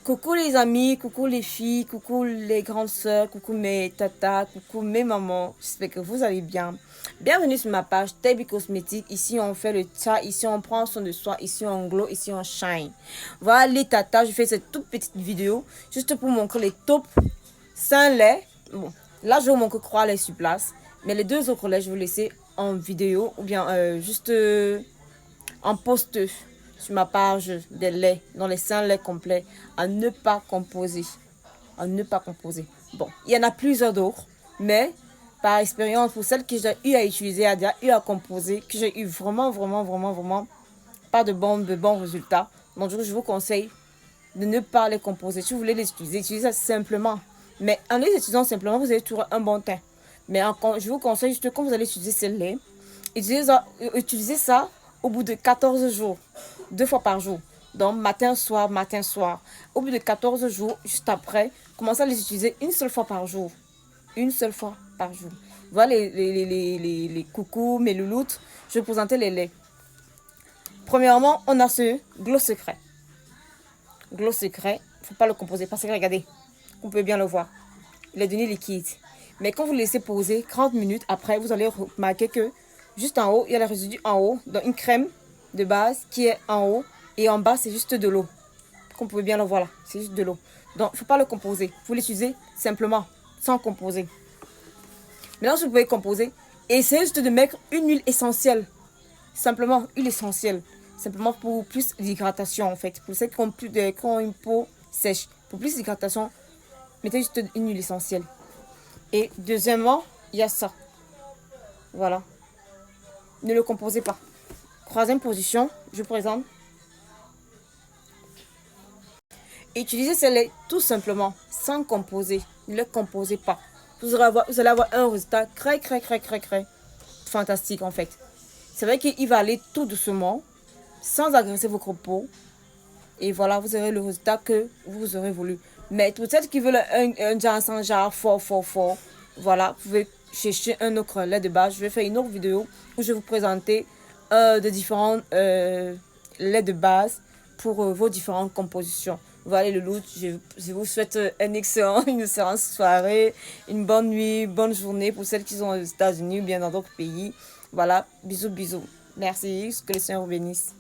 Coucou les amis, coucou les filles, coucou les grandes sœurs, coucou mes tatas, coucou mes mamans. J'espère que vous allez bien. Bienvenue sur ma page Taby Cosmétique. Ici on fait le chat, ici on prend soin de soi, ici on glow, ici on shine. Voilà les tatas, je fais cette toute petite vidéo juste pour montrer les top 5 laits. Bon, là je vous montre 3 laits sur place, mais les 2 autres laits je vais vous laisser en vidéo ou bien juste en post sur ma page des laits, dans les 5 laits complets, à ne pas composer. À ne pas composer. Bon, il y en a plusieurs d'autres, mais par expérience, pour celles que j'ai eu à utiliser, à déjà eu à composer, que j'ai eu vraiment pas de bons résultats. Donc, je vous conseille de ne pas les composer. Si vous voulez les utiliser, utilisez ça simplement. Mais en les utilisant simplement, vous allez trouver un bon teint. Mais je vous conseille juste quand vous allez utiliser ces laits, utilisez ça au bout de 14 jours, 2 fois par jour. Donc matin, soir, matin, soir. Au bout de 14 jours, juste après, commencez à les utiliser une seule fois par jour. Une seule fois par jour. Voilà les coucous, mes louloutes. Je vais vous présenter les laits. Premièrement, on a ce glow secret. Glow secret, il ne faut pas le composer parce que regardez, vous pouvez bien le voir. Il est devenu liquide. Mais quand vous le laissez poser 30 minutes après, vous allez remarquer que juste en haut, il y a le résidu en haut, donc une crème de base qui est en haut et en bas, c'est juste de l'eau. Comme vous pouvez bien le voir là, c'est juste de l'eau. Donc, il ne faut pas le composer. Vous l'utilisez simplement, sans composer. Maintenant, si vous pouvez composer, essayez juste de mettre une huile essentielle. Simplement, huile essentielle. Simplement pour plus d'hydratation en fait. Pour ceux qui ont une peau sèche. Pour plus d'hydratation, mettez juste une huile essentielle. Et deuxièmement, il y a ça. Voilà. Ne le composez pas. Troisième position, je présente. Utilisez celle-là tout simplement, sans composer. Ne le composez pas. Vous allez avoir un résultat très fantastique en fait. C'est vrai qu'il va aller tout doucement, sans agresser votre peau. Et voilà, vous aurez le résultat que vous aurez voulu. Mais pour celles qui veulent un genre fort, voilà, vous pouvez chercher un autre lait de base. Je vais faire une autre vidéo où je vais vous présenter de différents laits de base pour vos différentes compositions. Voilà le look. Je vous souhaite une excellente soirée, une bonne nuit, bonne journée pour celles qui sont aux États-Unis ou bien dans d'autres pays. Voilà, bisous. Merci, que le Seigneur vous bénisse.